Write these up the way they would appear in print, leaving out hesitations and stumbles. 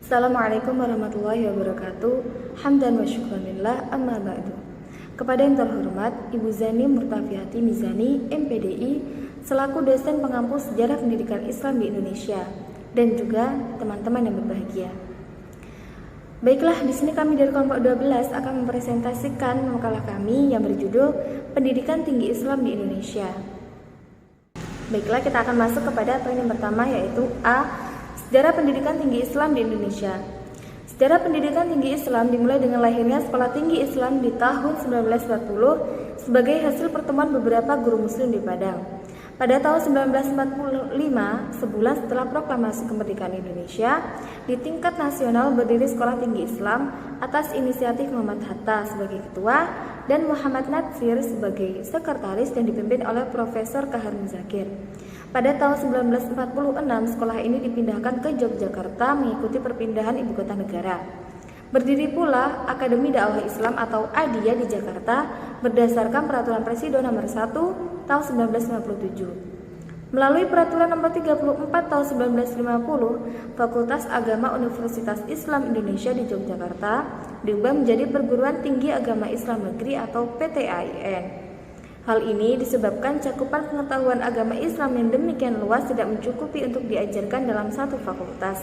Assalamualaikum warahmatullahi wabarakatuh. Hamdan wa syukranillah, amma ba'du. Kepada yang terhormat Ibu Zani Murtafiati Mizani, MPDI, selaku dosen pengampu sejarah pendidikan Islam di Indonesia, dan juga teman-teman yang berbahagia. Baiklah, di sini kami dari kelompok 12 akan mempresentasikan makalah kami yang berjudul Pendidikan Tinggi Islam di Indonesia. Baiklah, kita akan masuk kepada poin yang pertama, yaitu A. Sejarah pendidikan tinggi Islam di Indonesia. Sejarah pendidikan tinggi Islam dimulai dengan lahirnya Sekolah Tinggi Islam di tahun 1940 sebagai hasil pertemuan beberapa guru muslim di Padang. Pada tahun 1945, sebulan setelah proklamasi kemerdekaan Indonesia, di tingkat nasional berdiri Sekolah Tinggi Islam atas inisiatif Muhammad Hatta sebagai ketua dan Muhammad Natsir sebagai sekretaris dan dipimpin oleh Profesor Kahar Muzakir. Pada tahun 1946, sekolah ini dipindahkan ke Yogyakarta mengikuti perpindahan ibu kota negara. Berdiri pula Akademi Dakwah Islam atau ADIA di Jakarta berdasarkan Peraturan Presiden Nomor 1 tahun 1957. Melalui Peraturan Nomor 34 tahun 1950, Fakultas Agama Universitas Islam Indonesia di Yogyakarta diubah menjadi Perguruan Tinggi Agama Islam Negeri atau PTAIN. Hal ini disebabkan cakupan pengetahuan agama Islam yang demikian luas tidak mencukupi untuk diajarkan dalam satu fakultas.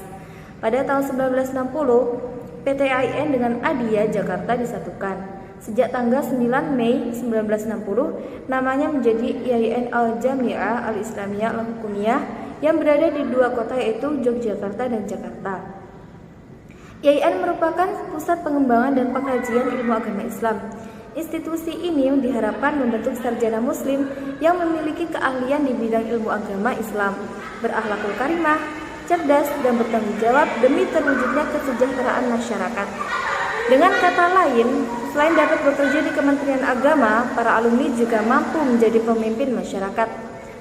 Pada tahun 1960, PTAIN dengan ADIA Jakarta disatukan. Sejak tanggal 9 Mei 1960, namanya menjadi IAIN Al-Jami'ah Al-Islamiyah Al-Hukumiyah yang berada di dua kota yaitu Yogyakarta dan Jakarta. IAIN merupakan pusat pengembangan dan pengkajian ilmu agama Islam. Institusi ini diharapkan membentuk sarjana muslim yang memiliki keahlian di bidang ilmu agama Islam, berakhlakul karimah, cerdas, dan bertanggung jawab demi terwujudnya kesejahteraan masyarakat. Dengan kata lain, selain dapat bekerja di Kementerian Agama, para alumni juga mampu menjadi pemimpin masyarakat.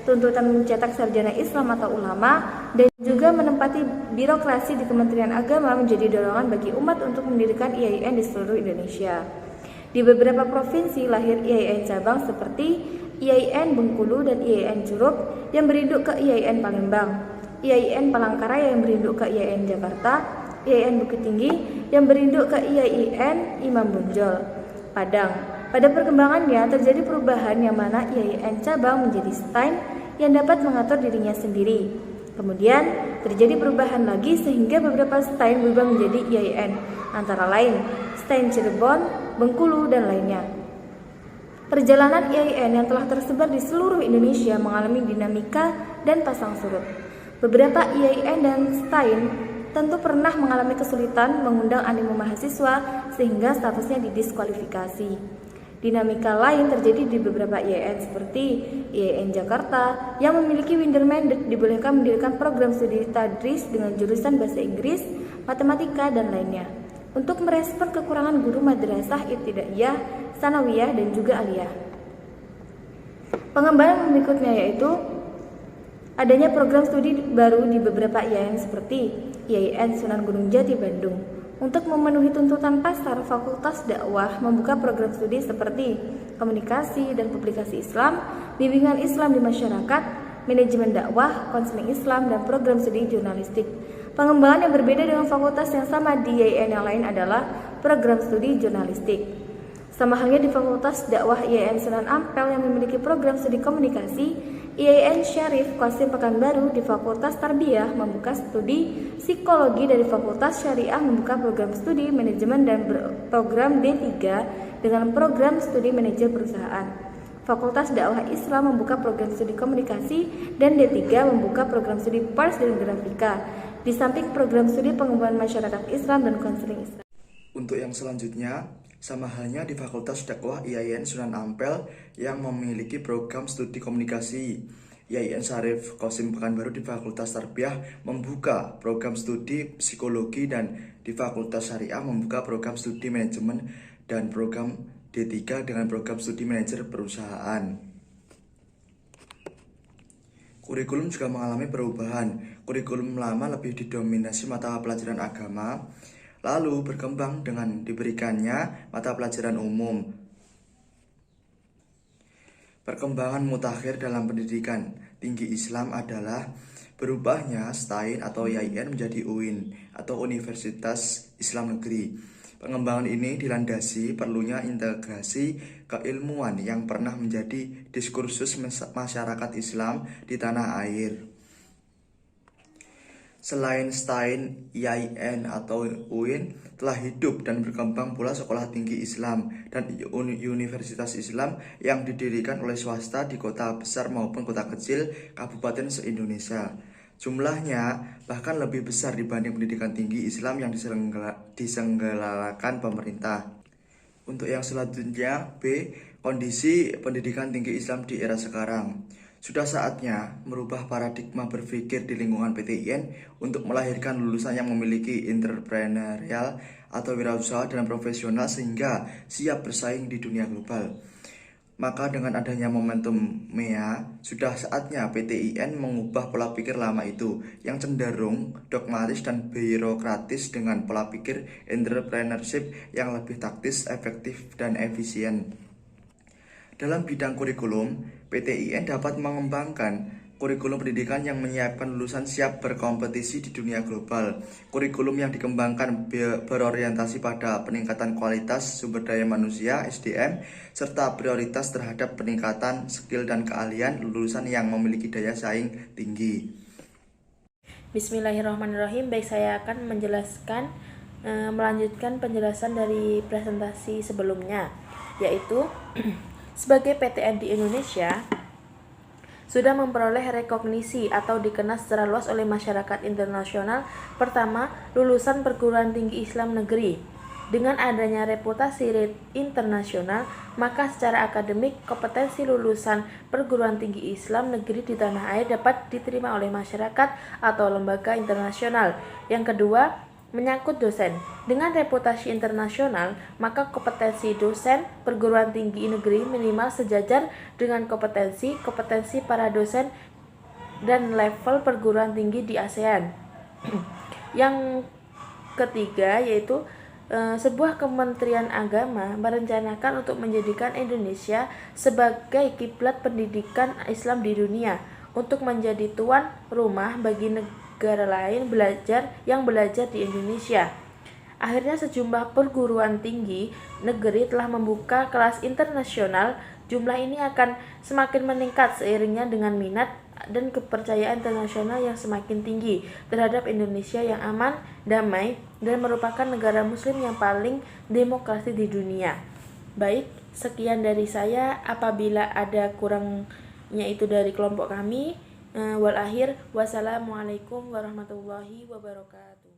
Tuntutan mencetak sarjana Islam atau ulama dan juga menempati birokrasi di Kementerian Agama menjadi dorongan bagi umat untuk mendirikan IAIN di seluruh Indonesia. Di beberapa provinsi lahir IAIN cabang seperti IAIN Bengkulu dan IAIN Curup yang berinduk ke IAIN Palembang, IAIN Palangkaraya yang berinduk ke IAIN Jakarta, IAIN Bukit Tinggi yang berinduk ke IAIN Imam Bonjol, Padang. Pada perkembangannya terjadi perubahan yang mana IAIN cabang menjadi STAIN yang dapat mengatur dirinya sendiri. Kemudian terjadi perubahan lagi sehingga beberapa STAIN berubah menjadi IAIN, antara lain STAIN Cirebon, Bengkulu, dan lainnya. Perjalanan IAIN yang telah tersebar di seluruh Indonesia mengalami dinamika dan pasang surut. Beberapa IAIN dan STAIN tentu pernah mengalami kesulitan mengundang animo mahasiswa sehingga statusnya didiskualifikasi. Dinamika lain terjadi di beberapa IAIN seperti IAIN Jakarta yang memiliki Windermere dibolehkan mendirikan program studi tadris dengan jurusan bahasa Inggris, matematika, dan lainnya untuk merespon kekurangan guru madrasah ibtidaiyah, sanawiyah, dan juga aliyah. Pengembangan berikutnya yaitu adanya program studi baru di beberapa IAIN seperti IAIN Sunan Gunung Jati Bandung. Untuk memenuhi tuntutan pasar, Fakultas Dakwah membuka program studi seperti komunikasi dan publikasi Islam, bimbingan Islam di masyarakat, manajemen dakwah, konseling Islam, dan program studi jurnalistik. Pengembangan yang berbeda dengan fakultas yang sama di IAIN yang lain adalah program studi jurnalistik. Sama halnya di Fakultas Dakwah IAIN Sunan Ampel yang memiliki program studi komunikasi, IAIN Syarif Qasim Pekanbaru di Fakultas Tarbiyah membuka studi psikologi, dari Fakultas Syariah membuka program studi manajemen dan program D3 dengan program studi manajer perusahaan. Fakultas Dakwah Islam membuka program studi komunikasi dan D3 membuka program studi pers dan grafika, di samping program studi pengembangan masyarakat Islam dan konseling Islam. Untuk yang selanjutnya, sama halnya di Fakultas Dakwah IAIN Sunan Ampel yang memiliki program studi komunikasi. IAIN Syarif Qasim Pekanbaru di Fakultas Tarbiyah membuka program studi psikologi, dan di Fakultas Syariah membuka program studi manajemen dan program D3 dengan program studi manajer perusahaan. Kurikulum juga mengalami perubahan. Kurikulum lama lebih didominasi mata pelajaran agama, lalu berkembang dengan diberikannya mata pelajaran umum. Perkembangan mutakhir dalam pendidikan. tinggi Islam adalah berubahnya STAIN atau IAIN menjadi UIN atau Universitas Islam Negeri. Pengembangan ini dilandasi perlunya integrasi keilmuan yang pernah menjadi diskursus masyarakat Islam di tanah air. Selain STAIN, IAIN atau UIN, telah hidup dan berkembang pula sekolah tinggi Islam dan universitas Islam yang didirikan oleh swasta di kota besar maupun kota kecil kabupaten se-Indonesia. Jumlahnya bahkan lebih besar dibanding pendidikan tinggi Islam yang diselenggarakan pemerintah. Untuk yang selanjutnya, B. Kondisi pendidikan tinggi Islam di era sekarang. Sudah saatnya merubah paradigma berpikir di lingkungan PTIN untuk melahirkan lulusan yang memiliki entrepreneurial atau wirausaha dan profesional sehingga siap bersaing di dunia global. Maka dengan adanya momentum MEA, sudah saatnya PTIN mengubah pola pikir lama itu yang cenderung dogmatis dan birokratis dengan pola pikir entrepreneurship yang lebih taktis, efektif, dan efisien. Dalam bidang kurikulum, PTIN dapat mengembangkan kurikulum pendidikan yang menyiapkan lulusan siap berkompetisi di dunia global. Kurikulum yang dikembangkan berorientasi pada peningkatan kualitas sumber daya manusia (SDM) serta prioritas terhadap peningkatan skill dan keahlian lulusan yang memiliki daya saing tinggi. Bismillahirrahmanirrahim. Baik, saya akan melanjutkan penjelasan dari presentasi sebelumnya, yaitu sebagai PTN di Indonesia sudah memperoleh rekognisi atau dikenal secara luas oleh masyarakat internasional. Pertama, lulusan perguruan tinggi Islam negeri. Dengan adanya reputasi internasional, maka secara akademik kompetensi lulusan perguruan tinggi Islam negeri di tanah air dapat diterima oleh masyarakat atau lembaga internasional. Yang kedua, menyangkut dosen. Dengan reputasi internasional, maka kompetensi dosen perguruan tinggi negeri minimal sejajar dengan kompetensi para dosen dan level perguruan tinggi di ASEAN. Yang ketiga yaitu sebuah kementerian agama merencanakan untuk menjadikan Indonesia sebagai kiblat pendidikan Islam di dunia untuk menjadi tuan rumah bagi negara lain yang belajar di Indonesia. Akhirnya sejumlah perguruan tinggi negeri telah membuka kelas internasional. Jumlah ini akan semakin meningkat seiringnya dengan minat dan kepercayaan internasional yang semakin tinggi terhadap Indonesia yang aman, damai, dan merupakan negara muslim yang paling demokrasi di dunia. Baik, sekian dari saya. Apabila ada kurangnya itu dari kelompok kami, wal akhir, wassalamualaikum warahmatullahi wabarakatuh.